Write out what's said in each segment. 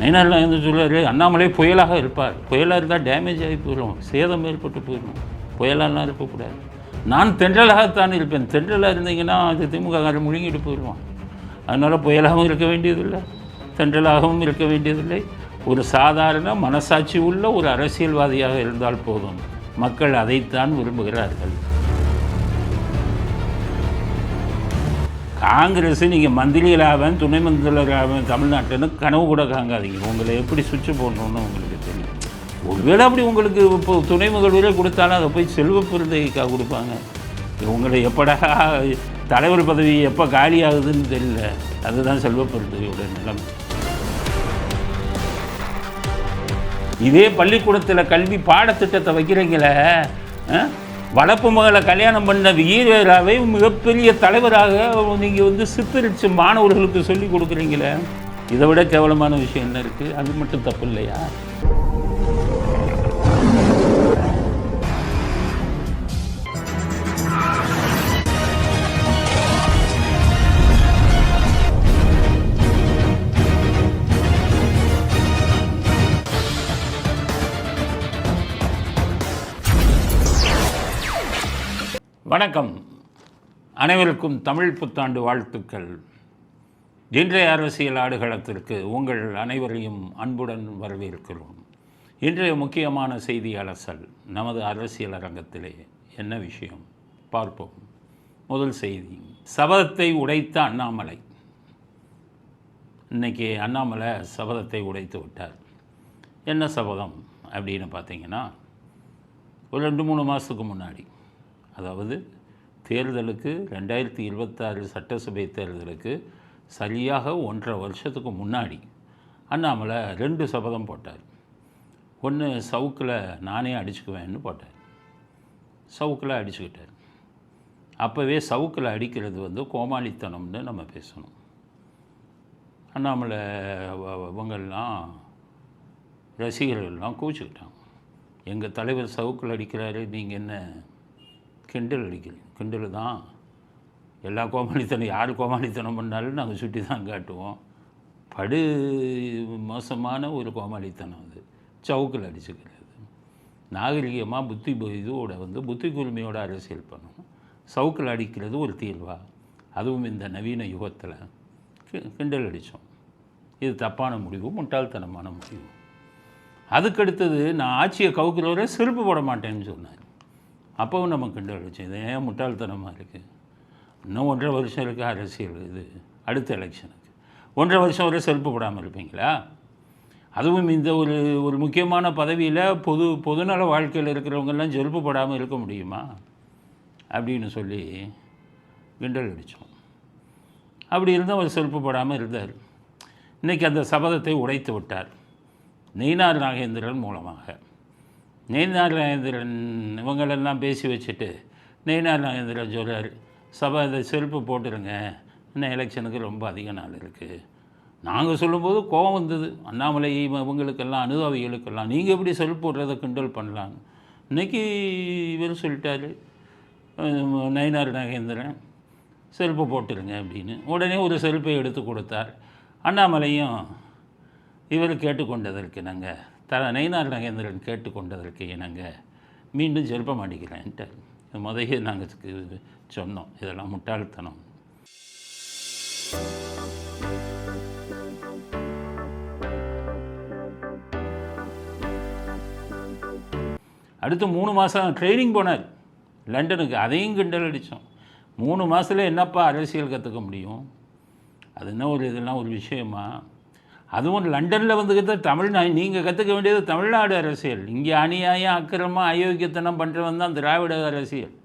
நயினார் நாகேந்திரன் சொல்லுவார், அண்ணாமலை புயலாக இருப்பார். புயலாக இருந்தால் டேமேஜ் ஆகி போயிடும், சேதம் ஏற்பட்டு போயிடும். புயலாலாம் இருக்கக்கூடாது. நான் தென்றலாகத்தான் இருப்பேன். தென்றலாக இருந்தீங்கன்னா அது திமுககாரன் முழுங்கிட்டு போயிடுவான். அதனால் புயலாகவும் இருக்க வேண்டியதில்லை, தென்றலாகவும் இருக்க வேண்டியதில்லை. ஒரு சாதாரண மனசாட்சி உள்ள ஒரு அரசியல்வாதியாக இருந்தால் போதும். மக்கள் அதைத்தான் விரும்புகிறார்கள். காங்கிரஸ் நீங்கள் மந்திரிகளாவேன், துணை மந்திரிகளாவேன் தமிழ்நாட்டுன்னு கனவு கூட காங்காதீங்க. உங்களை எப்படி சுவிட்சு போடணுன்னு உங்களுக்கு தெரியும். ஒருவேளை அப்படி உங்களுக்கு இப்போ துணை முதல்வரே கொடுத்தாலும் அதை போய் செல்வ பெருந்தைக்காக கொடுப்பாங்க. உங்களை எப்படா தலைவர் பதவி எப்போ காலி ஆகுதுன்னு தெரியல. அதுதான் செல்வ பெருந்தையோட நிலைமை. இதே பள்ளிக்கூடத்தில் கல்வி பாடத்திட்டத்தை வைக்கிறீங்களே, வளர்ப்பு மகளை கல்யாணம் பண்ண வீரராகவே மிகப்பெரிய தலைவராக நீங்கள் சித்தரித்து மாணவர்களுக்கு சொல்லிக் கொடுக்குறீங்களே, இதை விட கேவலமான விஷயம் என்ன இருக்குது? அது மட்டும் தப்பு இல்லையா? வணக்கம். அனைவருக்கும் தமிழ் புத்தாண்டு வாழ்த்துக்கள். இன்றைய அரசியல் ஆடுகளத்திற்கு உங்கள் அனைவரையும் அன்புடன் வரவேற்கிறோம். இன்றைய முக்கியமான செய்தி அலசல் நமது அரசியல் அரங்கத்திலே என்ன விஷயம் பார்ப்போம். முதல் செய்தி, சபதத்தை உடைத்த அண்ணாமலை. இன்றைக்கி அண்ணாமலை சபதத்தை உடைத்து விட்டார். என்ன சபதம் அப்படின்னு பார்த்தீங்கன்னா, ஒரு 2-3 மாதத்துக்கு முன்னாடி, அதாவது தேர்தலுக்கு 2026 சட்டசபை தேர்தலுக்கு சரியாக 1.5 வருஷத்துக்கு முன்னாடி அண்ணாமலை 2 சபதம் போட்டார். ஒன்று சவுக்கில் நானே அடிச்சுக்குவேன்னு போட்டார். சவுக்கில் அடிச்சுக்கிட்டார். அப்போவே சவுக்கில் அடிக்கிறது கோமாளித்தனம்னு நம்ம பேசணும். அண்ணாமலை இவங்கள்லாம் ரசிகர்கள்லாம் கூச்சிக்கிட்டாங்க. எங்கள் தலைவர் சவுக்கில் அடிக்கிறாரு, நீங்கள் என்ன கிண்டல் அடிக்கிறீங்க? கிண்டல் தான். எல்லா கோமாளித்தனம், யார் கோமாளித்தனம் பண்ணாலும் நாங்கள் சுட்டி தான் காட்டுவோம். படு மோசமான ஒரு கோமாளித்தனம் அது, சவுக்கில் அடிச்சுக்கிறது. நாகரிகமாக புத்தி கூர்மையோட அரசியல் பண்ணணும். சவுக்கில் அடிக்கிறது ஒரு தீர்வா? அதுவும் இந்த நவீன யுகத்தில் கிண்டல் அடித்தோம். இது தப்பான முடிவு, முட்டாள்தனமான முடிவு. அதுக்கடுத்தது, நான் ஆட்சியை கவுக்கிறவரை செருப்பு போட மாட்டேன்னு சொன்னார். அப்போவும் நம்ம கிண்டல் அடித்தோம். இது ஏன் முட்டாள்தனமாக இருக்குது? இன்னும் 1.5 வருஷம் இருக்குது அரசியல். இது அடுத்த எலெக்ஷனுக்கு 1.5 வருஷம் வரை செருப்பு போடாமல் இருப்பீங்களா? அதுவும் இந்த ஒரு முக்கியமான பதவியில் பொதுநல வாழ்க்கையில் இருக்கிறவங்கெல்லாம் செருப்பு போடாமல் இருக்க முடியுமா அப்படின்னு சொல்லி கிண்டல் அடித்தோம். அப்படி இருந்தால் அவர் செருப்பு போடாமல் இருந்தார். இன்றைக்கி அந்த சபதத்தை உடைத்து விட்டார் நயினார் நாகேந்திரன் மூலமாக. நயினார் நாகேந்திரன் இவங்களெல்லாம் பேசி வச்சுட்டு நயினார் நாகேந்திரன் சொல்கிறார், சபை செருப்பு போட்டுருங்க, இன்னும் எலெக்ஷனுக்கு ரொம்ப அதிக நாள் இருக்குது. நாங்கள் சொல்லும்போது கோபம் வந்தது. அண்ணாமலை இவங்களுக்கெல்லாம், அனுதாபிகளுக்கெல்லாம், நீங்கள் எப்படி செருப்பு போடுறதை கிண்டல் பண்ணலான்னு. இன்றைக்கி இவர் சொல்லிட்டார், நயினார் நாகேந்திரன் செருப்பு போட்டுருங்க அப்படின்னு. உடனே ஒரு செருப்பை எடுத்து கொடுத்தார். அண்ணாமலையும் இவர் கேட்டுக்கொண்டதற்கு நாங்கள் நயினார் நாகேந்திரன் கேட்டுக்கொண்டதற்கு நாங்கள் மீண்டும் செருப்ப மாட்டிக்கிறேன்ட்டு முதல்ல நாங்கள் சொன்னோம். இதெல்லாம் முட்டாள்தனம். அடுத்து 3 மாதம் ட்ரைனிங் போனார் லண்டனுக்கு. அதையும் கிண்டல் அடித்தோம். 3 மாதத்தில் என்னப்பா அரசியல் கற்றுக்க முடியும்? அது என்ன இதெல்லாம் ஒரு விஷயமா? அதுவும் லண்டனில் நீங்கள் கற்றுக்க வேண்டியது தமிழ்நாடு அரசியல். இங்கே அநியாயம், அக்கிரமம், அயோக்கியத்தனம் பண்ணுறவன் தான் திராவிட அரசியல்.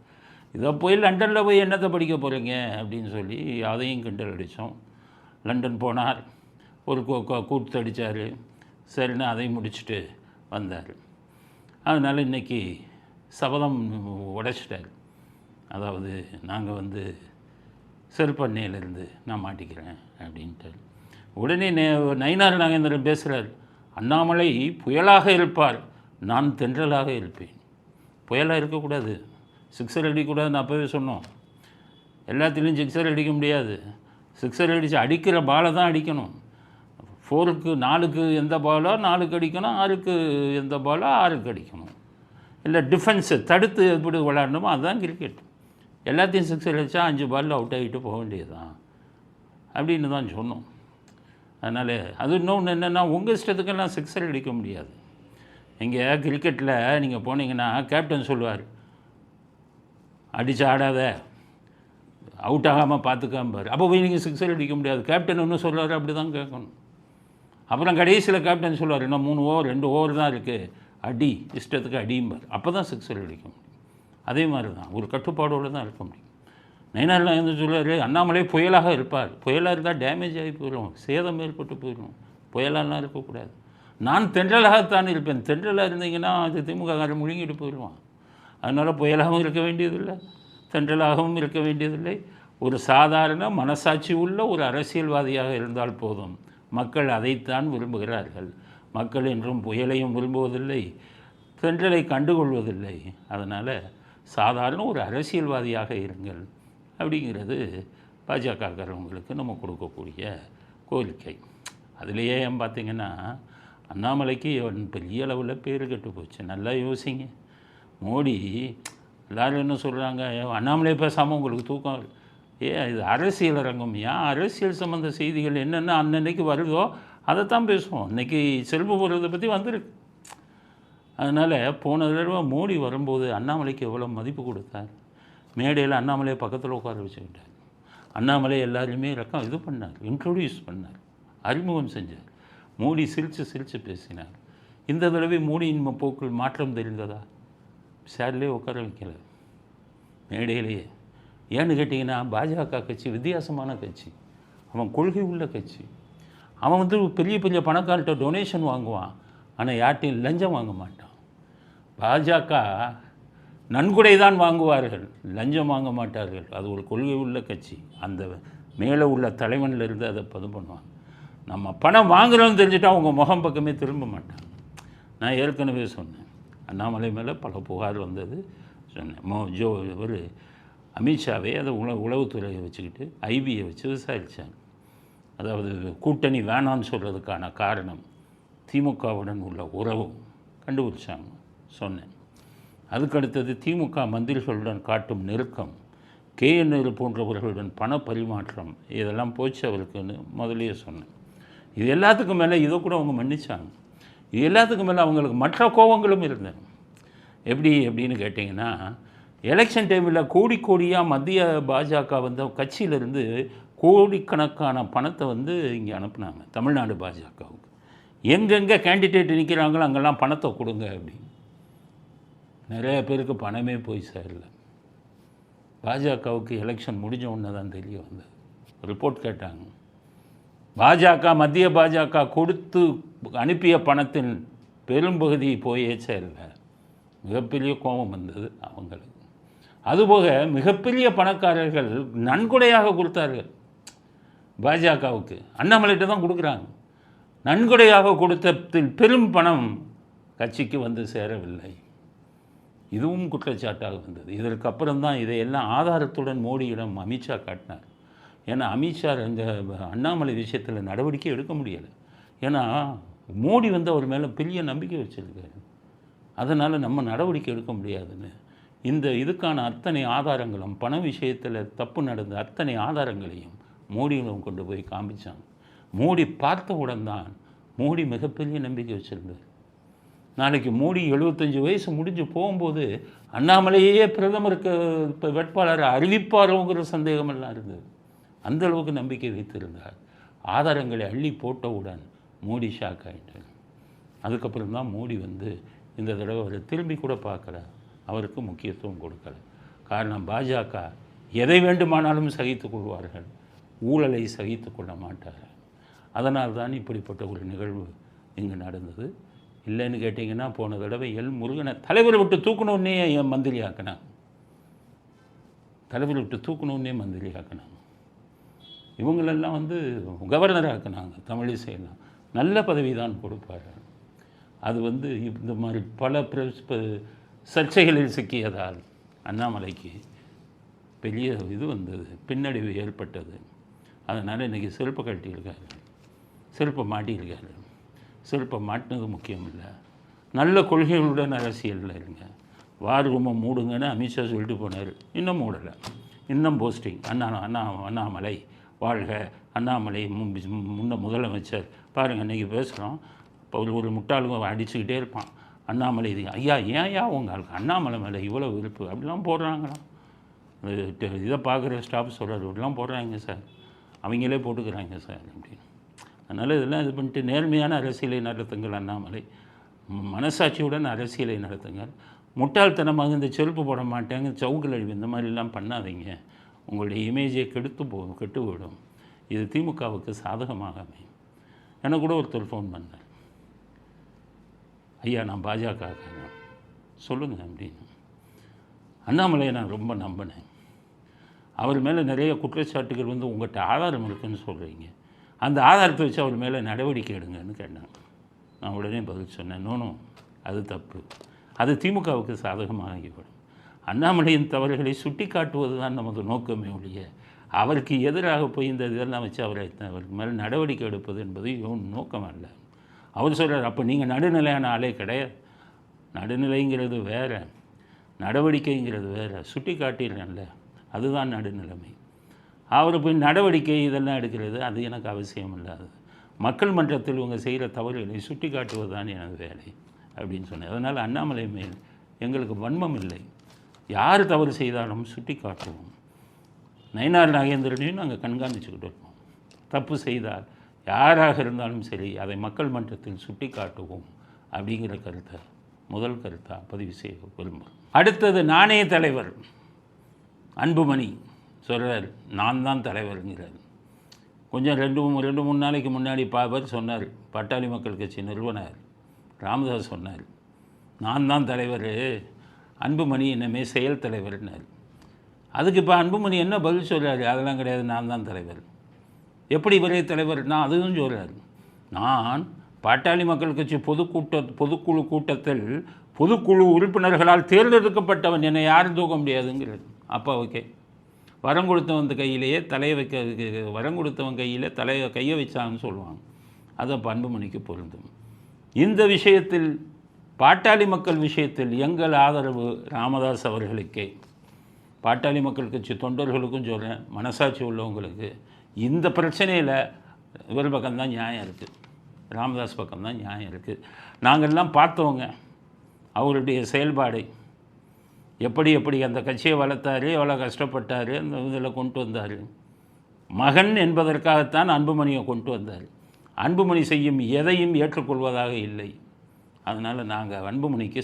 இதை போய் லண்டனில் போய் என்னத்தை படிக்க போகிறீங்க அப்படின்னு சொல்லி அதையும் கிண்டல் அடித்தோம். லண்டன் போனார், ஒரு கூத்து அடித்தார். சரின்னு அதையும் முடிச்சுட்டு வந்தார். அதனால் இன்றைக்கி சபதம் உடைச்சிட்டார். அதாவது நாங்கள் செருப்பண்ணையிலேருந்து நான் மாட்டிக்கிறேன் அப்படின்ட்டு. உடனே நயினார் நாகேந்திரன் பேசுகிறார், அண்ணாமலை புயலாக இருப்பார், நான் தென்றலாக இருப்பேன். புயலாக இருக்கக்கூடாது, சிக்ஸர் அடிக்கக்கூடாதுன்னு அப்போவே சொன்னோம். எல்லாத்துலேயும் சிக்ஸர் அடிக்க முடியாது. சிக்ஸர் அடித்து அடிக்கிற பாலை தான் அடிக்கணும். 4க்கு 4க்கு எந்த பாலோ 4க்கு அடிக்கணும், 6க்கு எந்த பாலோ 6க்கு அடிக்கணும். இல்லை டிஃபென்ஸு தடுத்து எப்படி விளையாடணுமோ அதுதான் கிரிக்கெட். எல்லாத்தையும் சிக்ஸர் அடித்தா 5 பாலில் அவுட் ஆகிட்டு போக வேண்டியது தான் அப்படின்னு தான் சொன்னோம். அதனால் அது இன்னொன்று என்னென்னா, உங்கள் இஷ்டத்துக்கெல்லாம் சிக்ஸர் அடிக்க முடியாது. இங்கே கிரிக்கெட்டில் நீங்கள் போனீங்கன்னா கேப்டன் சொல்லுவார், அடித்து ஆடாத, அவுட் ஆகாமல் பார்த்துக்காம்பார். அப்போ போய் நீங்கள் சிக்ஸர் அடிக்க முடியாது. கேப்டன் ஒன்றும் சொல்லுவார், அப்படி தான் கேட்கணும். அப்புறம் கடைசியில் கேப்டன் சொல்லுவார், இன்னும் 3 ஓவர் 2 ஓவர் தான் இருக்குது, அடி, இஷ்டத்துக்கு அடியும்பார். அப்போ தான் சிக்ஸர் அடிக்க முடியும். அதே மாதிரி தான் ஒரு கட்டுப்பாடோடு தான் இருக்க முடியும். நயினார்லாம் என்ன சொல்லுவார், அண்ணாமலை புயலாக இருப்பார். புயலாக இருந்தால் டேமேஜ் ஆகி போயிடும், சேதம் ஏற்பட்டு போயிடும். புயலாலாம் இருக்கக்கூடாது. நான் தென்றலாகத்தான் இருப்பேன். தென்றலாக இருந்தீங்கன்னா அது திமுககாரன் முழுங்கிட்டு போயிடுவான். அதனால் புயலாகவும் இருக்க வேண்டியதில்லை, தென்றலாகவும் இருக்க வேண்டியதில்லை. ஒரு சாதாரண மனசாட்சி உள்ள ஒரு அரசியல்வாதியாக இருந்தால் போதும். மக்கள் அதைத்தான் விரும்புகிறார்கள். மக்கள் என்றும் புயலையும் விரும்புவதில்லை, தென்றலை கண்டுகொள்வதில்லை. அதனால் சாதாரண ஒரு அரசியல்வாதியாக இருங்கள் அப்படிங்கிறது பாஜகக்காரவங்களுக்கு நம்ம கொடுக்கக்கூடிய கோரிக்கை. அதுலேயே ஏன் பார்த்திங்கன்னா, அண்ணாமலைக்கு பெரிய அளவில் பேர் கெட்டு போச்சு. நல்லா யோசிங்க. மோடி எல்லோரும் என்ன சொல்கிறாங்க, அண்ணாமலை பேசாமல் உங்களுக்கு தூக்கம், இது அரசியல் அரங்கம். ஏன் அரசியல் சம்மந்த செய்திகள் என்னென்ன அன்னன்னைக்கு வருதோ அதைத்தான் பேசுவோம். இன்றைக்கி செல்வ போகிறத பற்றி வந்திருக்கு. அதனால் போன தடவை மோடி வரும்போது அண்ணாமலைக்கு எவ்வளோ மதிப்பு கொடுத்தார். மேடையில் அண்ணாமலையை பக்கத்தில் உட்கார வச்சுக்கிட்டார். அண்ணாமலை எல்லாருமே இது பண்ணார், இன்ட்ரோடியூஸ் பண்ணார், அறிமுகம் செஞ்சார். மோடி சிரித்து பேசினார். இந்த தடவை மோடியின் போக்கில் மாற்றம் தெரிந்ததா? சேர்லேயே உட்கார வைக்கல, மேடையிலேயே. ஏன்னு கேட்டிங்கன்னா, பாஜக கட்சி வித்தியாசமான கட்சி, அவன் கொள்கை உள்ள கட்சி. அவன் பெரிய பெரிய பணக்கார்கிட்ட டொனேஷன் வாங்குவான், ஆனால் யார்ட்டையும் லஞ்சம் வாங்க மாட்டான். பாஜக நன்கொடை தான் வாங்குவார்கள், லஞ்சம் வாங்க மாட்டார்கள். அது ஒரு கொள்கை உள்ள கட்சி. அந்த மேலே உள்ள தலைவனிலிருந்து அதை பதிவு பண்ணுவாங்க. நம்ம பணம் வாங்குறோன்னு தெரிஞ்சுட்டா அவங்க முகம் பக்கமே திரும்ப மாட்டாங்க. நான் ஏற்கனவே சொன்னேன், அண்ணாமலை மேலே பல புகார் வந்தது சொன்னேன். ஒரு அமித்ஷாவே அதை உளவுத்துறையை வச்சுக்கிட்டு ஐபியை வச்சு விசாரித்தாங்க. அதாவது கூட்டணி வேணான்னு சொல்கிறதுக்கான காரணம் திமுகவுடன் உள்ள உறவு கண்டுபிடிச்சாங்க சொன்னேன். அதுக்கடுத்தது திமுக மந்திரிகளுடன் காட்டும் நெருக்கம், KNL போன்றவர்களுடன் பண பரிமாற்றம், இதெல்லாம் போச்சு அவருக்குன்னு முதலியே சொன்னேன். இது எல்லாத்துக்கும் மேலே இதை கூட அவங்க மன்னிச்சாங்க. இது எல்லாத்துக்கும் மேலே அவங்களுக்கு மற்ற கோபங்களும் இருந்தது. எப்படின்னு கேட்டிங்கன்னா, எலெக்ஷன் டைமில் கோடியாக மத்திய பாஜக கட்சியிலேருந்து கோடிக்கணக்கான பணத்தை இங்கே அனுப்புனாங்க தமிழ்நாடு பாஜகவுக்கு. எங்கெங்கே கேண்டிடேட் நிற்கிறாங்களோ அங்கெல்லாம் பணத்தை கொடுங்க அப்படின்னு. நிறைய பேருக்கு பணமே போய் சேரல. பாஜகவுக்கு எலெக்ஷன் முடிஞ்ச உடனே தான் தெரிய வந்தது. ரிப்போர்ட் கேட்டாங்க, மத்திய பாஜக கொடுத்து அனுப்பிய பணத்தின் பெரும்பகுதி போயே சேரல. மிகப்பெரிய கோபம் வந்தது அவங்களுக்கு. அதுபோக மிகப்பெரிய பணக்காரர்கள் நன்கொடையாக கொடுத்தார்கள் பாஜகவுக்கு. அண்ணாமலைகிட்ட தான் கொடுக்குறாங்க. நன்கொடையாக கொடுத்ததில் பெரும் பணம் கட்சிக்கு சேரவில்லை. இதுவும் குற்றச்சாட்டாக வந்தது. இதற்கப்புறம் தான் இதையெல்லாம் ஆதாரத்துடன் மோடியிடம் அமித்ஷா காட்டினார். ஏன்னா அமித்ஷா இந்த அண்ணாமலை விஷயத்தில் நடவடிக்கை எடுக்க முடியலை. ஏன்னா மோடி அவர் மேலே பெரிய நம்பிக்கை வச்சுருக்காரு. அதனால் நம்ம நடவடிக்கை எடுக்க முடியாதுன்னு இதுக்கான அத்தனை ஆதாரங்களும், பண விஷயத்தில் தப்பு நடந்த அத்தனை ஆதாரங்களையும் மோடியிடம் கொண்டு போய் காமிச்சாங்க. மோடி பார்த்தவுடன் தான் மோடி மிகப்பெரிய நம்பிக்கை வச்சுருந்தார். நாளைக்கு மோடி 75 வயசு முடிஞ்சு போகும்போது அண்ணாமலையே பிரதமருக்கு இப்போ வேட்பாளர் அறிவிப்பாரோங்கிற சந்தேகமெல்லாம் இருந்தது. அந்தளவுக்கு நம்பிக்கை வைத்திருந்தார். ஆதாரங்களை அள்ளி போட்டவுடன் மோடி ஷாக் ஆகிட்டார். அதுக்கப்புறம் தான் மோடி இந்த தடவை அவர் திரும்பி கூட பார்க்குறார். அவருக்கு முக்கியத்துவம் கொடுக்கல. காரணம், பாஜக எதை வேண்டுமானாலும் சகித்து கொள்வார்கள், ஊழலை சகித்து கொள்ள மாட்டார்கள். அதனால் தான் இப்படிப்பட்ட ஒரு நிகழ்வு இங்கு நடந்தது. இல்லைன்னு கேட்டிங்கன்னா, போன தடவை முருகனை தலைவரை விட்டு தூக்கணுன்னே மந்திரி ஆக்கினாங்க. தலைவரை விட்டு தூக்கணுன்னே மந்திரி ஆக்கினாங்க. இவங்களெல்லாம் கவர்னர் ஆக்கினாங்க. தமிழிசையெல்லாம் நல்ல பதவி தான் கொடுப்பார்கள். அது இந்த மாதிரி பல சர்ச்சைகளில் சிக்கியதால் அண்ணாமலைக்கு பெரிய வந்தது, பின்னடைவு ஏற்பட்டது. அதனால் இன்றைக்கி செருப்பு கட்டியிருக்காரு. செருப்பை மாட்டியிருக்காரு. செருப்பை மாட்டினது முக்கியம் இல்லை, நல்ல கொள்கைகளுடன் அரசியலில் இருங்க. வார் ரூமை மூடுங்கன்னு அமித்ஷா சொல்லிட்டு போனார், இன்னும் மூடலை, இன்னும் போஸ்டிங். அண்ணாமலை வாழ்க, அண்ணாமலை முன்ன முதலமைச்சர். பாருங்கள், இன்றைக்கி பேசுகிறோம், இப்போ ஒரு முட்டாளுங்க அடிச்சுக்கிட்டே இருப்பான், அண்ணாமலை இது ஐயா ஏன் உங்களுக்கு அண்ணாமலை மேலே இவ்வளோ விருப்பு அப்படிலாம் போடுறாங்களாம். இதை பார்க்குற ஸ்டாஃப் சொல்கிறார், இப்படிலாம் போடுறாங்க சார், அவங்களே போட்டுக்கிறாங்க சார் அப்படின்னு. அதனால் இதெல்லாம் இது பண்ணிட்டு நேர்மையான அரசியலை நடத்துங்கள் அண்ணாமலை, மனசாட்சியுடன் அரசியலை நடத்துங்கள். முட்டாள்தனமாக இந்த செருப்பு போட மாட்டாங்க, சவுக்கில் அழிவு, இந்த மாதிரிலாம் பண்ணாதீங்க. உங்களுடைய இமேஜை கெட்டு விடும். இது திமுகவுக்கு சாதகமாக அமையும். எனக்கு கூட ஒருத்தர் ஃபோன் பண்ணார், ஐயா நான் பாஜக சொல்லுங்கள் அப்படின்னு. அண்ணாமலையை நான் ரொம்ப நம்பினேன், அவர் மேலே நிறைய குற்றச்சாட்டுகள் உங்கள்கிட்ட ஆதாரம் இருக்குதுன்னு சொல்கிறீங்க, அந்த ஆதாரத்தை வச்சு அவர் மேலே நடவடிக்கை எடுங்கன்னு கேட்டாங்க. நான் உடனே பதில் சொன்னேன், நோனும் அது தப்பு, அது திமுகவுக்கு சாதகமாக ஆகிவிடும். அண்ணாமலையின் தவறுகளை சுட்டி காட்டுவது தான் நமது நோக்கமே ஒழிய அவருக்கு எதிராக போய் இந்த இதெல்லாம் வச்சு அவருக்கு மேலே நடவடிக்கை எடுப்பது என்பது நோக்கம் அல்ல. அவர் சொல்கிறார், அப்போ நீங்கள் நடுநிலையான ஆளே கிடையாது. நடுநிலைங்கிறது வேறு, நடவடிக்கைங்கிறது வேறு. சுட்டி காட்டிடுறேன்ல, அதுதான் நடுநிலைமை. அவர் போய் நடவடிக்கை இதெல்லாம் எடுக்கிறது அது எனக்கு அவசியம் இல்லாதது. மக்கள் மன்றத்தில் இவங்க செய்கிற தவறுகளை சுட்டி காட்டுவது தான் எனது வேலை அப்படின்னு சொன்னேன். அதனால் அண்ணாமலை மேல் எங்களுக்கு வன்மம் இல்லை, யார் தவறு செய்தாலும் சுட்டி காட்டுவோம். நயினார் நாகேந்திரனையும் நாங்கள் கண்காணிச்சுக்கிட்டு இருக்கோம். தப்பு செய்தால் யாராக இருந்தாலும் சரி அதை மக்கள் மன்றத்தில் சுட்டி காட்டுவோம் அப்படிங்கிற கருத்தை முதல் கருத்தாக பதிவு செய்ய விரும்புகிறோம். அடுத்தது நானே தலைவர். அன்புமணி சொல்கிறார், நான் தான் தலைவருங்கிறார். கொஞ்சம் ரெண்டு மூணு நாளைக்கு முன்னாடி பாபர் சொன்னார், பாட்டாளி மக்கள் கட்சி நிறுவனர் ராமதாஸ் சொன்னார், நான் தான் தலைவர், அன்புமணி என்னமே செயல் தலைவர்னார். அதுக்கு இப்போ அன்புமணி என்ன பதில் சொல்கிறாரு, அதெல்லாம் கிடையாது, நான் தான் தலைவர். எப்படி ஒரே தலைவர்? நான் அதுவும் சொல்கிறார், நான் பாட்டாளி மக்கள் கட்சி பொதுக்குழு கூட்டத்தில் பொதுக்குழு உறுப்பினர்களால் தேர்ந்தெடுக்கப்பட்டவன், என்னை யாரும் தூக்க முடியாதுங்கிறது. அப்போ ஓகே, வரம் கொடுத்தவன் கையிலேயே தலையை வரம் கொடுத்தவன் கையில் கையை வச்சாங்கன்னு சொல்லுவாங்க. அது அப்போ அன்புமணிக்கு பொருந்தும். இந்த விஷயத்தில் பாட்டாளி மக்கள் விஷயத்தில் எங்கள் ஆதரவு ராமதாஸ் அவர்களுக்கே. பாட்டாளி மக்கள் கட்சி தொண்டர்களுக்கும் சொல்கிறேன், மனசாட்சி உள்ளவங்களுக்கு இந்த பிரச்சனையில் இவர் பக்கம்தான் நியாயம் இருக்குது, ராமதாஸ் பக்கம்தான் நியாயம் இருக்குது. நாங்கள்லாம் பார்த்தவங்க அவருடைய செயல்பாடு, எப்படி அந்த கட்சியை வளர்த்தார், எவ்வளோ கஷ்டப்பட்டார், அந்த இதில் கொண்டு வந்தார். மகன் என்பதற்காகத்தான் அன்புமணியை கொண்டு வந்தார். அன்புமணி செய்யும் எதையும் ஏற்றுக்கொள்வதாக இல்லை. அதனால் நாங்கள் அன்புமணிக்கு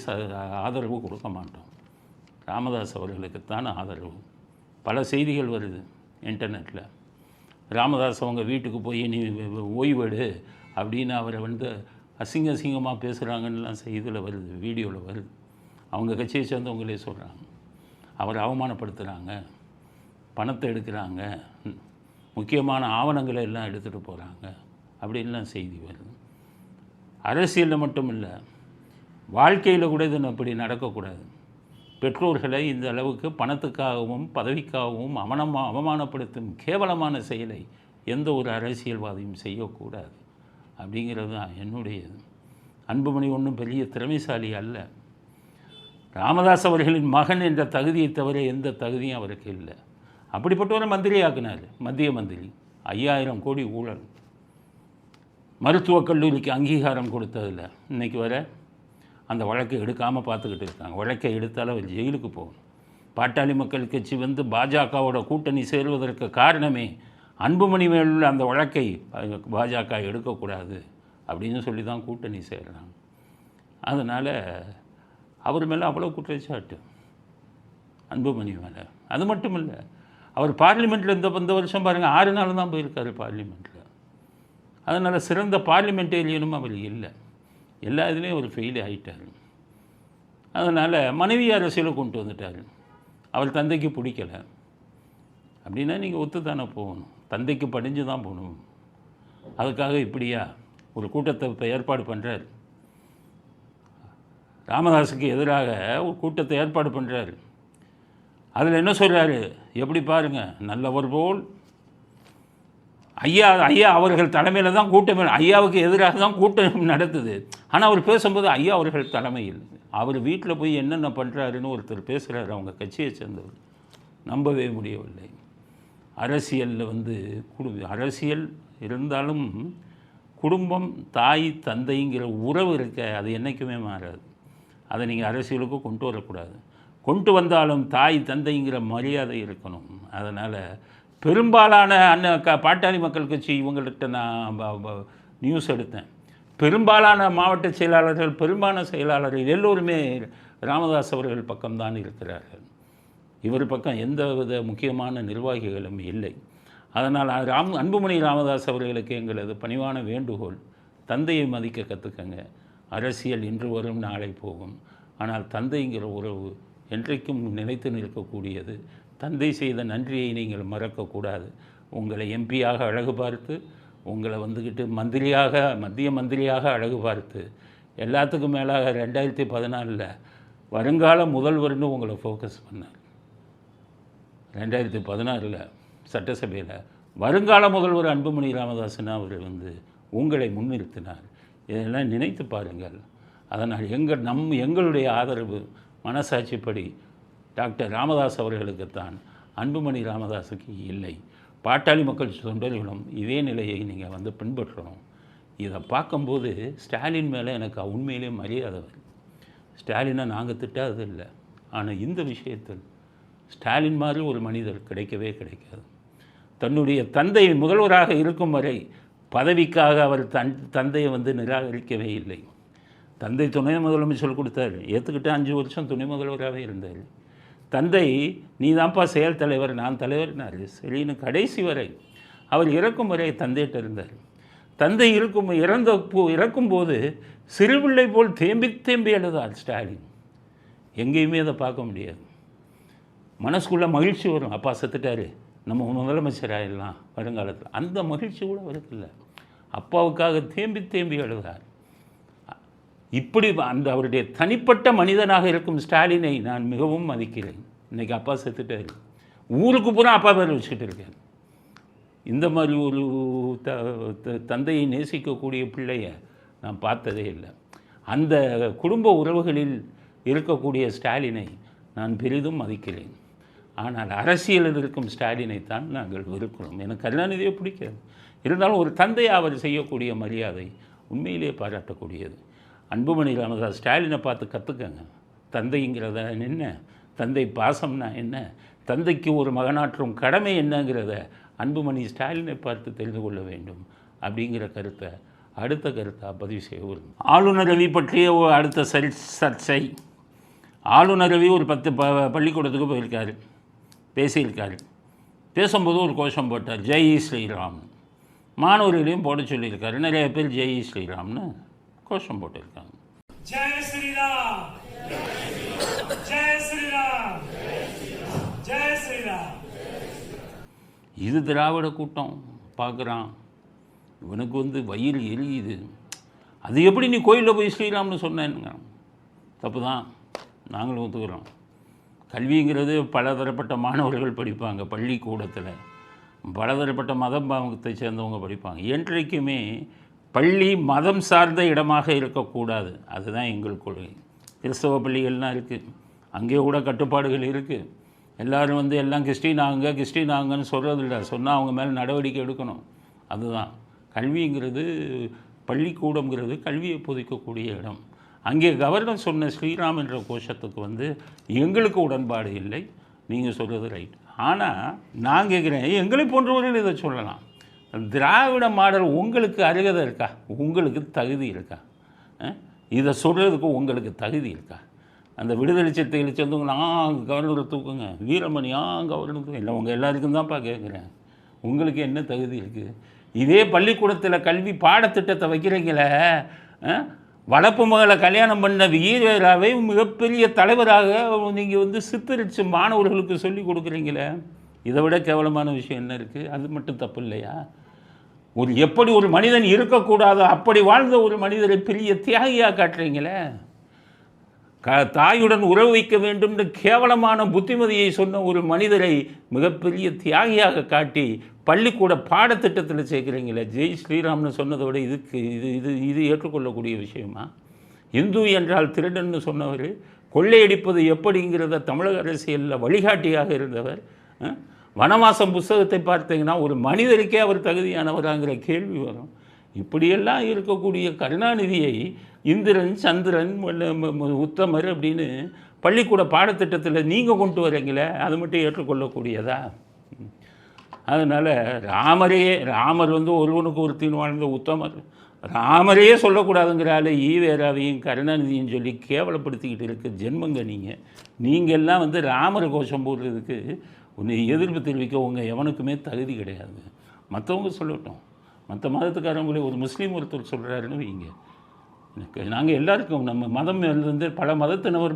ஆதரவு கொடுக்க மாட்டோம், ராமதாஸ் அவர்களுக்குத்தான் ஆதரவு. பல செய்திகள் வருது இன்டர்நெட்டில், ராமதாஸ் அவங்க வீட்டுக்கு போய் நீ ஓய்வெடு அப்படின்னு அவரை அசிங்கமாக பேசுகிறாங்கன்னெலாம் செய்தியில் வருது, வீடியோவில் வருது. அவங்க கட்சியை சேர்ந்தவங்களே சொல்கிறாங்க, அவரை அவமானப்படுத்துகிறாங்க, பணத்தை எடுக்கிறாங்க, முக்கியமான ஆவணங்களை எல்லாம் எடுத்துகிட்டு போகிறாங்க அப்படின்லாம் செய்தி வருது. அரசியலில் மட்டும் இல்லை, வாழ்க்கையில் கூட இது அப்படி நடக்கக்கூடாது. பெற்றோர்களை இந்த அளவுக்கு பணத்துக்காகவும் பதவிக்காகவும் அவமானப்படுத்தும் கேவலமான செயலை எந்த ஒரு அரசியல்வாதியும் செய்யக்கூடாது அப்படிங்கிறது தான் என்னுடையது. அன்புமணி ஒன்றும் பெரிய திறமைசாலி அல்ல. ராமதாஸ் அவர்களின் மகன் என்ற தகுதியை தவிர எந்த தகுதியும் அவருக்கு இல்லை. அப்படிப்பட்டவரை மந்திரியாக்குனார், மத்திய மந்திரி. 5000 கோடி ஊழல். மருத்துவக் கல்லூரிக்கு அங்கீகாரம் கொடுத்ததில்ல. இன்றைக்கி வர அந்த வழக்கை எடுக்காமல் பார்த்துக்கிட்டு இருக்காங்க. வழக்கை எடுத்தாலும் அவர் ஜெயிலுக்கு போகணும். பாட்டாளி மக்கள் கட்சி பாஜகவோட கூட்டணி சேருவதற்கு காரணமே அன்புமணி மேலுள்ள அந்த வழக்கை பாஜக எடுக்கக்கூடாது அப்படின்னு சொல்லி தான் கூட்டணி சேர்றாங்க. அதனால் அவர் மேலே அவ்வளோ குற்றச்சாட்டு அன்புமணி மேலே. அது மட்டும் இல்லை, அவர் பார்லிமெண்ட்டில் இந்த வருஷம் பாருங்கள் 6 நாள் தான் போயிருக்காரு பார்லிமெண்ட்டில். அதனால் சிறந்த பார்லிமெண்டேரியனும் அவர் இல்லை, எல்லா இதுலேயும் அவர் ஃபெயில் ஆகிட்டார். அதனால் மனைவி அரசியலை கொண்டு வந்துட்டார். அவர் தந்தைக்கு பிடிக்கலை அப்படின்னா நீங்கள் ஒத்து தானே போகணும், தந்தைக்கு படிஞ்சு தான் போகணும். அதுக்காக இப்படியா ஒரு கூட்டத்தை இப்போ ஏற்பாடு பண்ணுறார், ராமதாஸுக்கு எதிராக ஒரு கூட்டத்தை ஏற்பாடு பண்ணுறாரு. அதில் என்ன சொல்கிறாரு எப்படி பாருங்கள், நல்லவர் போல் ஐயா ஐயா அவர்கள் தலைமையில் தான் கூட்டம், ஐயாவுக்கு எதிராக தான் கூட்டம் நடத்துது. ஆனால் அவர் பேசும்போது ஐயா அவர்கள் தலைமையில் அவர் வீட்டில் போய் என்னென்ன பண்ணுறாருன்னு ஒருத்தர் பேசுகிறாரு, அவங்க கட்சியை சேர்ந்தவர். நம்பவே முடியவில்லை. அரசியலில் அரசியல் இருந்தாலும் குடும்பம், தாய், தந்தைங்கிற உறவு இருக்க, அது என்றைக்குமே மாறாது. அதை நீங்கள் அரசியலுக்கு கொண்டு வரக்கூடாது. கொண்டு வந்தாலும் தாய், தந்தைங்கிற மரியாதை இருக்கணும். அதனால் பெரும்பாலான பாட்டாளி மக்கள் கட்சி இவங்கள்ட்ட நான் நியூஸ் எடுத்தேன். பெரும்பாலான மாவட்ட செயலாளர்கள், பெரும்பாலான செயலாளர்கள் எல்லோருமே ராமதாஸ் அவர்கள் பக்கம்தான் இருக்கிறார்கள். இவர் பக்கம் எந்த வித முக்கியமான நிர்வாகிகளும் இல்லை. அதனால் அன்புமணி ராமதாஸ் அவர்களுக்கு எங்களது பணிவான வேண்டுகோள், தந்தையை மதிக்க கற்றுக்கங்க. அரசியல் இன்று வரும் நாளை போகும், ஆனால் தந்தைங்கிற உறவு என்றைக்கும் நிலைத்து நிற்கக்கூடியது. தந்தை செய்த நன்றியை நீங்கள் மறக்கக்கூடாது. உங்களை எம்பியாக அழகு பார்த்து, உங்களை மந்திரியாக, மத்திய மந்திரியாக அழகு பார்த்து, எல்லாத்துக்கும் மேலாக 2014 வருங்கால முதல்வர்னு உங்களை ஃபோக்கஸ் பண்ணார். 2016 சட்டசபையில் வருங்கால முதல்வர் அன்புமணி ராமதாசன் அவர் உங்களை முன்னிறுத்தினார். இதெல்லாம் நினைத்து பாருங்கள். அதனால் எங்களுடைய ஆதரவு மனசாட்சிப்படி டாக்டர் ராமதாஸ் அவர்களுக்குத்தான், அன்புமணி ராமதாஸுக்கு இல்லை. பாட்டாளி மக்கள் தொண்டர்களும் இதே நிலையை நீங்கள் பின்பற்றணும். இதை பார்க்கும்போது ஸ்டாலின் மேலே எனக்கு உண்மையிலே மரியாதை வருது. ஸ்டாலினை நாங்கள் திட்டாதது இல்லை, ஆனால் இந்த விஷயத்தில் ஸ்டாலின் மாதிரி ஒரு மனிதர் கிடைக்கவே கிடைக்காது. தன்னுடைய தந்தை முதல்வராக இருக்கும் வரை பதவிக்காக அவர் தந்தையை நிராகரிக்கவே இல்லை. தந்தை துணை முதலமைச்சர் கொடுத்தார், ஏற்றுக்கிட்டு 5 வருஷம் துணை முதல்வராகவே இருந்தார். தந்தை நீ தான்ப்பா செயல் தலைவர், நான் தலைவர்னார். சரின்னு கடைசி வரை அவர் இறக்கும் வரை தந்தையிட்ட இருந்தார். தந்தை இறக்கும்போது சிறுபிள்ளை போல் தேம்பி தேம்பி எழுதார் ஸ்டாலின். எங்கேயுமே அதை பார்க்க முடியாது. மனசுக்குள்ளே மகிழ்ச்சி வரும், அப்பா செத்துட்டார், நம்ம முதலமைச்சர் ஆகிடலாம் வருங்காலத்தில். அந்த மகிழ்ச்சி கூட வருதில்லை. அப்பாவுக்காக தேம்பி தேம்பி எழுதார். இப்படி அவருடைய தனிப்பட்ட மனிதனாக இருக்கும் ஸ்டாலினை நான் மிகவும் மதிக்கிறேன். இன்றைக்கி அப்பா செத்துட்டார், ஊருக்கு பூரா அப்பா பேர் வச்சுக்கிட்டு இருக்கேன். இந்த மாதிரி ஒரு தந்தையை நேசிக்கக்கூடிய பிள்ளையை நான் பார்த்ததே இல்லை. அந்த குடும்ப உறவுகளில் இருக்கக்கூடிய ஸ்டாலினை நான் பெரிதும் மதிக்கிறேன். ஆனால் அரசியலில் இருக்கும் ஸ்டாலினை தான் நாங்கள் வெறுக்கிறோம். எனக்கு கருணாநிதியை பிடிக்காது. இருந்தாலும் ஒரு தந்தை அவர் செய்யக்கூடிய மரியாதை உண்மையிலே பாராட்டக்கூடியது. அன்புமணி ராமதாஸ் ஸ்டாலினை பார்த்து கற்றுக்கங்க. தந்தைங்கிறத என்ன, தந்தை பாசம்னா என்ன, தந்தைக்கு ஒரு மகனாற்றும் கடமை என்னங்கிறத அன்புமணி ஸ்டாலினை பார்த்து தெரிந்து கொள்ள வேண்டும். அப்படிங்கிற கருத்தை அடுத்த கருத்தாக பதிவு செய்ய வரும். ஆளுநர் ரவி பற்றிய அடுத்த சர்ச்சை. ஆளுநர் ரவி ஒரு 10 பள்ளிக்கூடத்துக்கு போயிருக்காரு, பேசியிருக்காரு. பேசும்போது ஒரு கோஷம் போட்டார், ஜெய் ஸ்ரீராம். மாணவர்களையும் போட சொல்லியிருக்காரு. நிறைய பேர் ஜெய் ஸ்ரீராம்னு கோஷம் போட்டிருக்காங்க. ஜெய் ஸ்ரீராம், ஜெய் ஸ்ரீராம், ஜெய் ஸ்ரீராம். இது திராவிட கூட்டம் பார்க்குறான். இவனுக்கு வயிறு எரியுது. அது எப்படி நீ கோயிலில் போய் ஸ்ரீராம்னு சொன்னேனுங்க? தப்பு தான், நாங்களும் ஒத்துக்கிறோம். கல்விங்கிறது பலதரப்பட்ட மாணவர்கள் படிப்பாங்க. பள்ளிக்கூடத்தில் பலதரப்பட்ட மதத்தை சேர்ந்தவங்க படிப்பாங்க. என்றைக்குமே பள்ளி மதம் சார்ந்த இடமாக இருக்கக்கூடாது. அதுதான் எங்கள் கொள்கை. கிறிஸ்தவ பள்ளிகள்லாம் இருக்குது, அங்கே கூட கட்டுப்பாடுகள் இருக்குது. எல்லோரும் எல்லாம் கிறிஸ்டினாங்கன்னு சொல்கிறதில்ல. சொன்னால் அவங்க மேலே நடவடிக்கை எடுக்கணும். அதுதான் கல்விங்கிறது. பள்ளிக்கூடங்கிறது கல்வியை போதிக்கக்கூடிய இடம். அங்கே கவர்னர் சொன்ன ஸ்ரீராம் என்ற கோஷத்துக்கு எங்களுக்கு உடன்பாடு இல்லை. நீங்கள் சொல்கிறது ரைட். ஆனால் நான் கேட்குறேன், எங்களை போன்றவர்கள் இதை சொல்லலாம். திராவிட மாடல் உங்களுக்கு அருகதை இருக்கா? உங்களுக்கு தகுதி இருக்கா? இதை சொல்கிறதுக்கு உங்களுக்கு தகுதி இருக்கா? அந்த விடுதலை சிறுத்தைகளை சேர்ந்தவங்க கவர்னரை தூக்குங்க, வீரமணி கவர்னர் தூக்குங்க. இல்லை, உங்கள் எல்லாருக்கும் தான்ப்பா கேட்குறேன். உங்களுக்கு என்ன தகுதி இருக்குது? இதே பள்ளிக்கூடத்தில் கல்வி பாடத்திட்டத்தை வைக்கிறீங்களே, வளர்ப்பு மகளை கல்யாணம் பண்ண வீரராவை மிகப்பெரிய தலைவராக நீங்கள் சித்தரித்து மாணவர்களுக்கு சொல்லி கொடுக்குறீங்களே, இதை விட கேவலமான விஷயம் என்ன இருக்குது? அது மட்டும் தப்பு இல்லையா? எப்படி ஒரு மனிதன் இருக்கக்கூடாதோ அப்படி வாழ்ந்த ஒரு மனிதரை பெரிய தியாகியாக காட்டுறீங்களே. தாயுடன் உறவு வைக்க வேண்டும் என்று கேவலமான புத்திமதியை சொன்ன ஒரு மனிதரை மிகப்பெரிய தியாகியாக காட்டி பள்ளிக்கூட பாடத்திட்டத்தில் சேர்க்குறீங்களே. ஜெய் ஸ்ரீராம்னு சொன்னதை விட இதுக்கு இது இது இது ஏற்றுக்கொள்ளக்கூடிய விஷயமா? இந்து என்றால் திருடன்னு சொன்னவர், கொள்ளையடிப்பது எப்படிங்கிறத தமிழக அரசியலில் வழிகாட்டியாக இருந்தவர். வனவாசம் புஸ்தகத்தை பார்த்தீங்கன்னா ஒரு மனிதருக்கே அவர் தகுதியானவராங்கிற கேள்வி வரும். இப்படியெல்லாம் இருக்கக்கூடிய கருணாநிதியை இந்திரன், சந்திரன், உத்தமர் அப்படின்னு பள்ளிக்கூட பாடத்திட்டத்தில் நீங்கள் கொண்டு வரீங்களே, அது மட்டும் ஏற்றுக்கொள்ளக்கூடியதா? அதனால் ராமர் ஒருவனுக்கு ஒருத்தின் வாழ்ந்த உத்தமர், ராமரையே சொல்லக்கூடாதுங்கிறால ஈவேராவையும் கருணாநிதியும் சொல்லி கேவலப்படுத்திக்கிட்டு இருக்க ஜென்மங்க நீங்கள் எல்லாம் ராமர் கோஷம் போடுறதுக்கு ஒன்று எதிர்ப்பு தெரிவிக்க உங்கள் எவனுக்குமே தகுதி கிடையாது. மற்றவங்க சொல்லட்டும், மற்ற மதத்துக்காரங்களே ஒரு முஸ்லீம் ஒருத்தர் சொல்கிறாருன்னு வைங்க, நாங்கள் எல்லாருக்கும் நம்ம மதம் பல மதத்தினவர்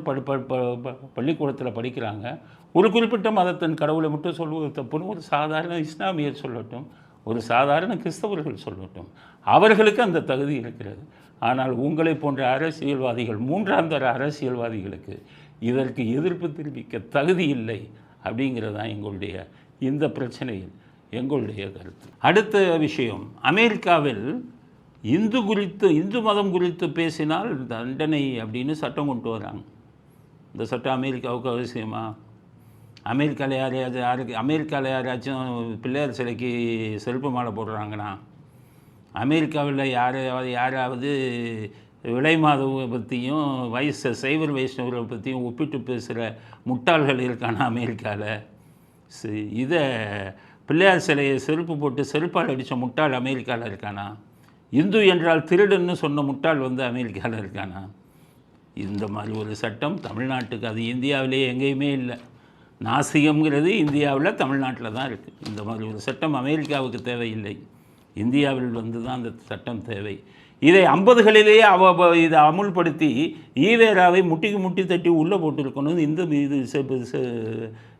பள்ளிக்கூடத்தில் படிக்கிறாங்க. ஒரு குறிப்பிட்ட மதத்தின் கடவுளை மட்டும் சொல்வது தப்புன்னு ஒரு சாதாரண இஸ்லாமியர் சொல்லட்டும், ஒரு சாதாரண கிறிஸ்தவர்கள் சொல்லட்டும், அவர்களுக்கு அந்த தகுதி இருக்கிறது. ஆனால் உங்களை போன்ற அரசியல்வாதிகள், மூன்றாம் தர அரசியல்வாதிகளுக்கு இதற்கு எதிர்ப்பு தெரிவிக்க தகுதி இல்லை அப்படிங்கிறது தான் எங்களுடைய இந்த பிரச்சனையில் எங்களுடைய கருத்து. அடுத்த விஷயம், அமெரிக்காவில் இந்து மதம் குறித்து பேசினால் தண்டனை அப்படின்னு சட்டம் கொண்டு வராங்க. இந்த சட்டம் அமெரிக்காவுக்கு அவசியமா? அமெரிக்காவில் யாராச்சும் பிள்ளையார் சிலைக்கு செருப்பு மாலை போடுறாங்கன்னா, அமெரிக்காவில் யாராவது விலை மாதவை பற்றியும் சைவர் வைஷ்ணவரை பற்றியும் ஒப்பிட்டு பேசுகிற முட்டாள்கள் இருக்கானா அமெரிக்காவில்? இதை பிள்ளையார் சிலையை செருப்பு போட்டு செருப்பால் அடித்த முட்டாள் அமெரிக்காவில் இருக்கானா? இந்து என்றால் திருடுன்னு சொன்ன முட்டாள் அமெரிக்காவில் இருக்கானா? இந்த மாதிரி ஒரு சட்டம் தமிழ்நாட்டுக்கு, அது இந்தியாவிலே எங்கேயுமே இல்லை. நாசிகம்ங்கிறது இந்தியாவில் தமிழ்நாட்டில் தான் இருக்குது. இந்த மாதிரி ஒரு சட்டம் அமெரிக்காவுக்கு தேவையில்லை, இந்தியாவில் தான் அந்த சட்டம் தேவை. இதை 50களிலேயே இதை அமுல்படுத்தி ஈவேராவை முட்டிக்கு முட்டி தட்டி உள்ளே போட்டிருக்கணும். இது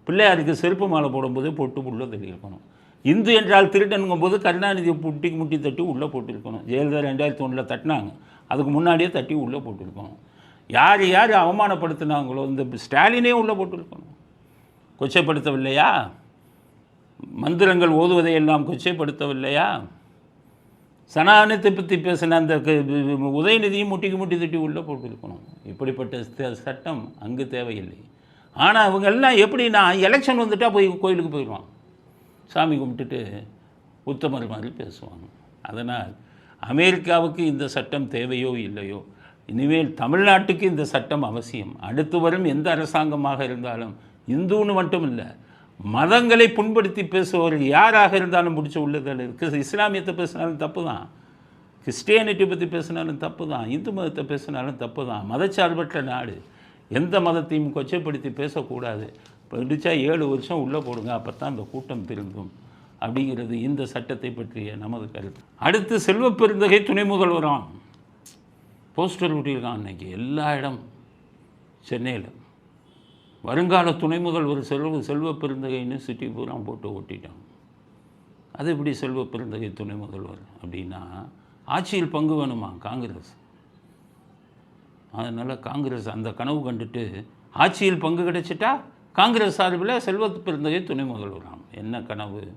பிள்ளையாருக்கு செருப்பு மாலை போடும்போது போட்டு உள்ளே தள்ளியிருக்கணும். இந்து என்றால் திருடனுங்கும் போது கருணாநிதியை முட்டிக்கு முட்டி தட்டி உள்ளே போட்டிருக்கணும். ஜெயலலிதா 2001 தட்டினாங்க, அதுக்கு முன்னாடியே தட்டி உள்ளே போட்டிருக்கணும். யார் அவமானப்படுத்தினாங்களோ இந்த ஸ்டாலினே உள்ளே போட்டிருக்கணும். கொச்சைப்படுத்தவில்லையா? மந்திரங்கள் ஓதுவதையெல்லாம் கொச்சைப்படுத்தவில்லையா? சனாதனத்தை பற்றி பேசின அந்த உதயநிதியும் முட்டிக்கு முட்டி தட்டி உள்ளே போட்டிருக்கணும். இப்படிப்பட்ட சட்டம் அங்கு தேவையில்லை. ஆனால் அவங்கெல்லாம் எப்படின்னா எலெக்ஷன் வந்துட்டால் போய் கோயிலுக்கு போயிடுவாங்க, சாமி கும்பிட்டுட்டு உத்தமர் மாதிரி பேசுவாங்க. அதனால் அமெரிக்காவுக்கு இந்த சட்டம் தேவையோ இல்லையோ, இனிமேல் தமிழ்நாட்டுக்கு இந்த சட்டம் அவசியம். அடுத்து வரும் எந்த அரசாங்கமாக இருந்தாலும், இந்துன்னு மட்டும் இல்லை, மதங்களை புண்படுத்தி பேசுபவர்கள் யாராக இருந்தாலும் பிடிச்ச உள்ளதில் இருக்குது. இஸ்லாமியத்தை பேசினாலும் தப்பு தான், கிறிஸ்டியானிட்டி பற்றி பேசினாலும் தப்பு தான், இந்து மதத்தை பேசினாலும் தப்பு தான். மதச்சார்பற்ற நாடு, எந்த மதத்தையும் கொச்சைப்படுத்தி பேசக்கூடாது. பிடிச்சா 7 வருஷம் உள்ளே போடுங்க, அப்போ தான் அந்த கூட்டம் திருந்தும் அப்படிங்கிறது இந்த சட்டத்தை பற்றிய நமது கருத்து. அடுத்து செல்வப்பெருந்தகை துணை முதல்வராம் போஸ்டர் ஒட்டியிருக்கான் அன்றைக்கி எல்லா இடம். சென்னையில் வருங்கால துணை முதல்வர் செல்வப்பெருந்தகைன்னு சிட்டி பூரா போட்டு ஒட்டிட்டான். அது எப்படி செல்வப்பெருந்தகை துணை முதல்வர் அப்படின்னா, ஆட்சியில் பங்கு வேணுமா காங்கிரஸ். அதனால் காங்கிரஸ் அந்த கனவு கண்டுட்டு ஆட்சியில் பங்கு கிடைச்சிட்டா காங்கிரஸ் சார்பில் செல்வப்பெருந்தகை துணை முதல்வராம். என்ன கனவு இது?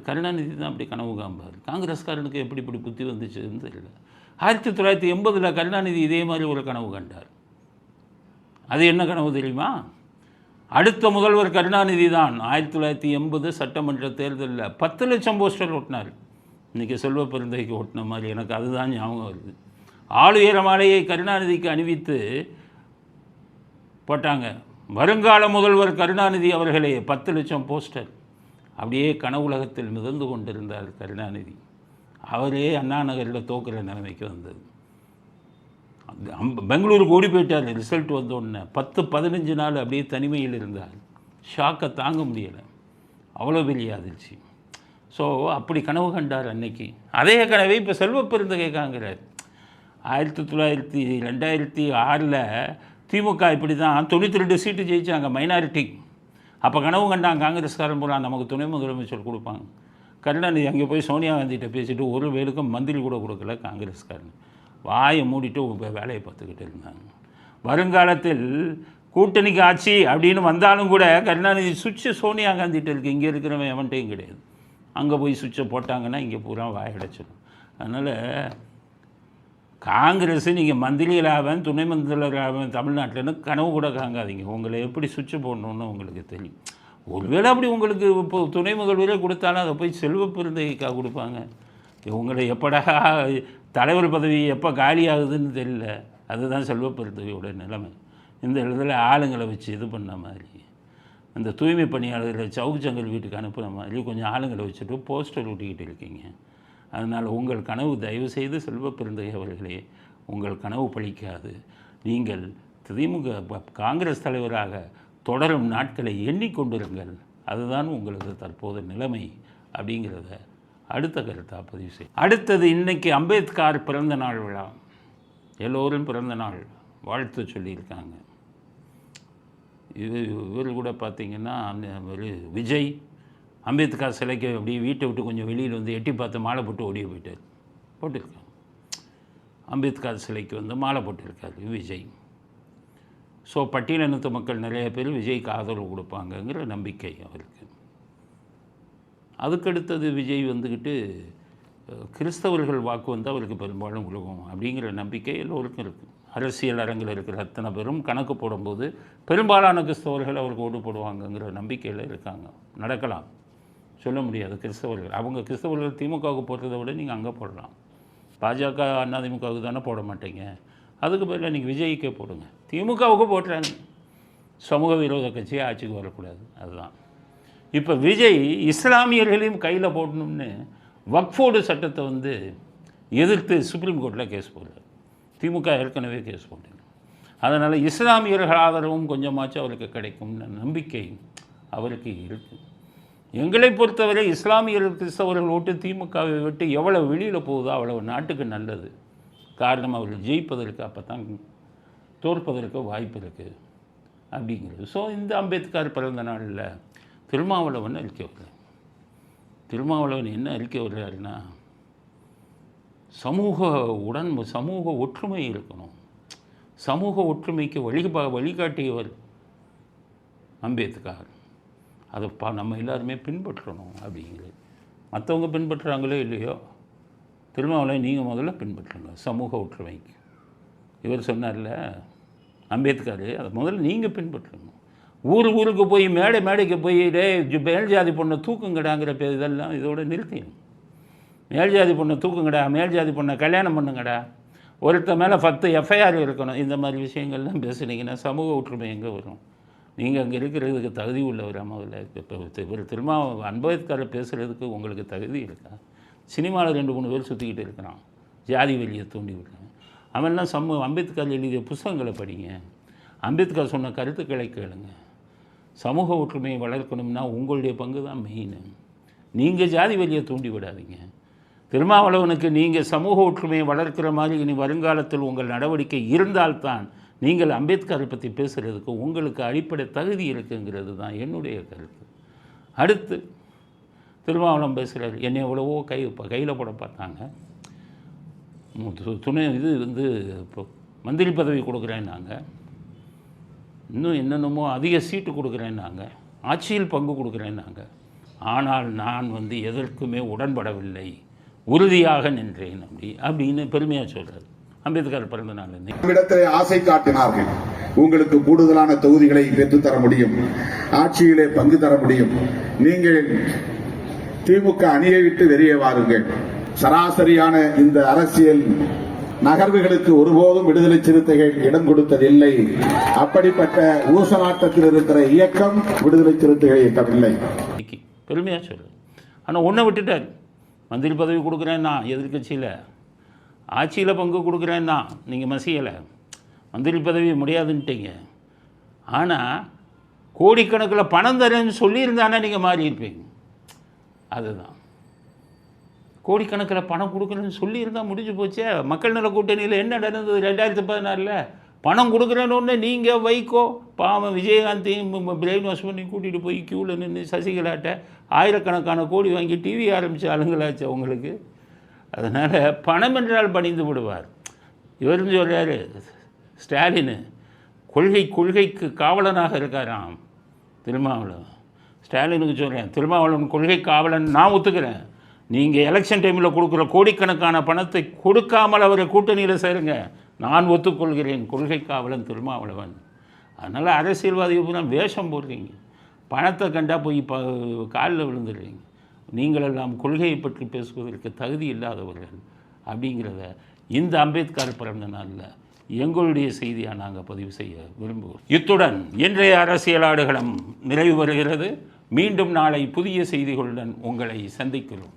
கருணாநிதி தான் அப்படி கனவு காம்பார். காங்கிரஸ்காரனுக்கு எப்படி இப்படி புத்தி வந்துச்சுன்னு தெரியல. 1980 கருணாநிதி இதே மாதிரி ஒரு கனவு கண்டார். அது என்ன கனவு தெரியுமா? அடுத்த முதல்வர் கருணாநிதி தான். 1980 சட்டமன்ற தேர்தலில் 10 லட்சம் போஸ்டர் ஓட்டினார். இன்றைக்கி செல்வப்பெருந்தகைக்கு ஓட்டின மாதிரி எனக்கு அதுதான் ஞாபகம் வருது. ஆளுயர மாலையை கருணாநிதிக்கு அணிவித்து போட்டாங்க. வருங்கால முதல்வர் கருணாநிதி அவர்களே 10 லட்சம் போஸ்டர். அப்படியே கனவுலகத்தில் மிதந்து கொண்டிருந்தார் கருணாநிதி. அவரே அண்ணா நகரில் தோக்குற நிலைமைக்கு வந்தது. பெங்களூருக்கு ஓடி போயிட்டார். ரிசல்ட் வந்தோடனே 10-15 நாள் அப்படியே தனிமையில் இருந்தார். ஷாக்கை தாங்க முடியலை, அவ்வளோ பெரிய அதிர்ச்சி. ஸோ அப்படி கனவு கண்டார் அன்னைக்கு. அதே கனவை இப்போ செல்வப்பெருந்தகை காண்கிறார். 2006 திமுக இப்படி தான் 92 சீட்டு ஜெயித்தாங்க, மைனாரிட்டி. அப்போ கனவு கண்டாங்க காங்கிரஸ்காரன் பூரா நமக்கு துணை முதலமைச்சர் கொடுப்பாங்க. கருணாநிதி அங்கே போய் சோனியா காந்திகிட்ட பேசிட்டு ஒரு வேலுக்கும் மந்திரி கூட கொடுக்கல காங்கிரஸ்காரன். வாயை மூடிட்டு வேலையை பார்த்துக்கிட்டு இருந்தாங்க. வருங்காலத்தில் கூட்டணிக்கு ஆட்சி அப்படின்னு வந்தாலும் கூட கருணாநிதி சுவிட்சு சோனியா காந்திகிட்ட இருக்குது. இங்கே இருக்கிறவன் எவன்ட்டையும் கிடையாது. அங்கே போய் சுவிட்சை போட்டாங்கன்னா இங்கே பூரா வாயடைச்சிடும். அதனால் காங்கிரஸ் நீங்கள் மந்திரிகளாவேன் துணை மந்திரிகளாவேன் தமிழ்நாட்டில்னு கனவு கூட காங்காதீங்க. உங்களை எப்படி சுவிட்சு போடணுன்னு உங்களுக்கு தெரியும். ஒருவேளை அப்படி உங்களுக்கு இப்போ துணை முதல்வரே கொடுத்தாலும் அதை போய் செல்வ பெருந்தகைக்காக கொடுப்பாங்க. உங்களை எப்படா தலைவர் பதவி எப்போ காலி ஆகுதுன்னு தெரியல. அதுதான் செல்வ பெருந்தகையோட நிலைமை. இந்த இடத்துல ஆளுங்களை வச்சு இது பண்ண மாதிரி, அந்த தூய்மை பணியாளர்களை சவுக்கு சங்கர் வீட்டுக்கு அனுப்புகிற மாதிரி கொஞ்சம் ஆளுங்களை வச்சுட்டு போஸ்டர் ஒட்டிக்கிட்டு இருக்கீங்க. அதனால் உங்கள் கனவு தயவுசெய்து செல்வ பெருந்தகை அவர்களே, உங்கள் கனவு பழிக்காது. நீங்கள் திமுக காங்கிரஸ் தலைவராக தொடரும் நாட்களை எண்ணிக்கொண்டிருங்கள். அதுதான் உங்களது தற்போது நிலைமை அப்படிங்கிறத அடுத்த கருத்தாக பதிவு செய்யும். அடுத்தது, இன்றைக்கி அம்பேத்கர் பிறந்த நாள் விழா. எல்லோரும் பிறந்த நாள் வாழ்த்து சொல்லியிருக்காங்க. இவர் கூட பார்த்திங்கன்னா விஜய் அம்பேத்கர் சிலைக்கு அப்படியே வீட்டை விட்டு கொஞ்சம் வெளியில் வந்து எட்டி பார்த்து மாலை போட்டு ஓடிய போட்டிருக்காங்க. அம்பேத்கர் சிலைக்கு வந்து மாலை போட்டிருக்காரு விஜய். ஸோ பட்டியலினத்து மக்கள் நிறைய பேர் விஜய்க்கு ஆதரவு கொடுப்பாங்கங்கிற நம்பிக்கை அவருக்கு. அதுக்கடுத்தது விஜய் வந்துக்கிட்டு கிறிஸ்தவர்கள் வாக்கு வந்து அவருக்கு பெரும்பாலும் உலகம் அப்படிங்கிற நம்பிக்கை எல்லோருக்கும் இருக்குது. அரசியல் அரங்கில் இருக்கிற அத்தனை பேரும் கணக்கு போடும்போது பெரும்பாலான கிறிஸ்தவர்கள் அவருக்கு ஓட்டு போடுவாங்கங்கிற நம்பிக்கையில் இருக்காங்க. நடக்கலாம், சொல்ல முடியாது. கிறிஸ்தவர்கள் அவங்க கிறிஸ்தவர்கள் திமுகவுக்கு போடுறதை விட நீங்கள் அங்கே போடலாம். பாஜக அதிமுகவுக்கு தானே போட மாட்டீங்க. அதுக்கு பதிலாக நீங்கள் விஜய்க்கே போடுங்க. திமுகவுக்கு போட்டுறாங்க. சமூக விரோத கட்சியை ஆட்சிக்கு வரக்கூடாது. அதுதான் இப்போ விஜய் இஸ்லாமியர்களையும் கையில் போடணும்னு வக்ஃபோர்டு சட்டத்தை வந்து எதிர்த்து சுப்ரீம் கோர்ட்டில் கேஸ் போடுறார். திமுக ஏற்கனவே கேஸ் போட்டாங்க. அதனால் இஸ்லாமியர்கள் ஆதரவும் கொஞ்சமாச்சும் அவருக்கு கிடைக்கும்னு நம்பிக்கை அவருக்கு இருக்குது. எங்களை பொறுத்தவரை இஸ்லாமியர்கள் கிறிஸ்தவர்கள் ஓட்டு திமுகவை விட்டு எவ்வளோ வெளியில் போகுதோ அவ்வளவு நாட்டுக்கு நல்லது. காரணம் அவர்கள் ஜெயிப்பதற்கு அப்போ தான் தோற்பதற்கு வாய்ப்பு இருக்குது அப்படிங்கிறது. ஸோ இந்த அம்பேத்கர் பிறந்த நாளில் திருமாவளவன் அறிக்கை வர்றார். திருமாவளவன் என்ன அறிக்கை வர்றாருன்னா, சமூக ஒற்றுமை இருக்கணும். சமூக ஒற்றுமைக்கு வழிகாட்டியவர் அம்பேத்கர். அதை நம்ம எல்லாருமே பின்பற்றணும் அப்படிங்கிறது. மற்றவங்க பின்பற்றுறாங்களோ இல்லையோ, திருமாவளவன் நீங்கள் முதல்ல பின்பற்றுங்க சமூக ஒற்றுமைக்கு. இவர் சொன்னார்ல அம்பேத்கர், அதை முதல்ல நீங்கள் பின்பற்றணும். ஊருக்கு போய் மேடைக்கு போய் மேல் ஜாதி பொண்ணை தூக்குங்கடாங்கிற இதெல்லாம் இதோட நிறுத்திடும். மேல் ஜாதி பொண்ணை தூக்குங்கடா, மேல் ஜாதி பொண்ணை கல்யாணம் பண்ணுங்கடா, ஒருத்த மேலே 10 எஃப்ஐஆர் இருக்கணும், இந்த மாதிரி விஷயங்கள்லாம் பேசுனீங்கன்னா சமூக ஒற்றுமை எங்கே வரும்? நீங்கள் அங்கே இருக்கிறதுக்கு தகுதி உள்ளவரா? முதல்ல இப்போ அம்பேத்கரை பேசுகிறதுக்கு உங்களுக்கு தகுதி இருக்கா? சினிமாவில் 2-3 பேர் சுற்றிக்கிட்டு இருக்கிறான், ஜாதி வெளியை தூண்டி விடுறான். அவன்லாம் அம்பேத்கர் எழுதிய புத்தகங்களை படிங்க, அம்பேத்கர் சொன்ன கருத்துக்களை கேளுங்க. சமூக ஒற்றுமையை வளர்க்கணும்னா உங்களுடைய பங்கு தான் மெயின். நீங்கள் ஜாதி வெளியை தூண்டி விடாதீங்க. திருமாவளவனுக்கு நீங்கள் சமூக ஒற்றுமையை வளர்க்கிற மாதிரி இனி வருங்காலத்தில் உங்கள் நடவடிக்கை இருந்தால்தான் நீங்கள் அம்பேத்கரை பற்றி பேசுகிறதுக்கு உங்களுக்கு அடிப்படை தகுதி இருக்குங்கிறது தான் என்னுடைய கருத்து. அடுத்து திருமாவளவன் பேசுகிறார், என்னை எவ்வளவோ கையில் போட பார்த்தாங்க, துணை இப்போ மந்திரி பதவி கொடுக்குறேன்னாங்க, இன்னும் என்னென்னமோ அதிக சீட்டு கொடுக்குறேன்னாங்க, ஆட்சியில் பங்கு கொடுக்குறேன்னாங்க. ஆனால் நான் எதற்குமே உடன்படவில்லை, உறுதியாக நின்றேன் அப்படின்னு பெருமையாக சொல்கிறார். அம்பேத்கர் பிறந்த நாள் இடத்திலே ஆசை காட்டினார்கள், உங்களுக்கு கூடுதலான தொகுதிகளை பெற்றுத்தர முடியும், ஆட்சியிலே பங்கு தர முடியும், நீங்கள் திமுக அணியை விட்டு வெளியே வாருங்கள். சராசரியான இந்த அரசியல் நகர்வுகளுக்கு ஒருபோதும் விடுதலை சிறுத்தைகள் இடம் கொடுத்ததில்லை. அப்படிப்பட்ட ஊசலாட்டத்தில் இருக்கிற இயக்கம் விடுதலை சிறுத்தைகள் இயக்கம் இல்லை. பெருமையா சொல்லு. ஆனால் ஒன்றை விட்டுட்டார், மந்திரி பதவி கொடுக்குறேன்னா எதிர்கட்சியில், ஆட்சியில் பங்கு கொடுக்குறேன்னா நீங்கள் மசியலை, மந்திரி பதவி முடியாதுன்ட்டீங்க. ஆனால் கோடிக்கணக்கில் பணம் தரேன்னு சொல்லியிருந்தானே நீங்கள் மாறி இருப்பீங்க. அதுதான், கோடிக்கணக்கில் பணம் கொடுக்குறேன்னு சொல்லியிருந்தால் முடிஞ்சு போச்சே. மக்கள் நல கூட்டணியில் என்ன நடந்தது 2016 பணம் கொடுக்குறேன்னு நீங்கள் வைகோ பாவம் விஜயகாந்தையும் பிரெயின் வாஷ் பண்ணி கூட்டிகிட்டு போய் க்யூவில் நின்று சசிகலாட்ட ஆயிரக்கணக்கான கோடி வாங்கி டிவி ஆரம்பித்த ஆளுங்களாச்சு அவங்களுக்கு. அதனால் பணம் என்றால் பணிந்து விடுவார். இவரும் சொல்கிறார் ஸ்டாலின், கொள்கைக்கு காவலனாக இருக்காராம் திருமாவளவன். ஸ்டாலினுக்கு சொல்கிறேன், திருமாவளவன் கொள்கை காவலன் நான் ஒத்துக்கிறேன். நீங்கள் எலெக்ஷன் டைமில் கொடுக்குற கோடிக்கணக்கான பணத்தை கொடுக்காமல் அவரை கூட்டணியில் சேருங்க, நான் ஒத்துக்கொள்கிறேன். கொள்கை காவலன் திருமாவளவன். அதனால் அரசியல்வாதிகள் வேஷம் போடுறீங்க, பணத்தை கண்டா போய் காலில் விழுந்துடுறீங்க. நீங்களெல்லாம் கொள்கையை பற்றி பேசுவதற்கு தகுதி இல்லாதவர்கள் அப்படிங்கிறத இந்த அம்பேத்கர் பிறந்த நாளில் எங்களுடைய செய்தியாக நாங்கள் பதிவு செய்ய விரும்புகிறோம். இத்துடன் இன்றைய அரசியல் ஆடுகளம் நிறைவு வருகிறது. மீண்டும் நாளை புதிய செய்திகளுடன் உங்களை சந்திக்கிறோம்.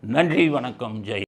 நன்றி, வணக்கம், ஜெய்.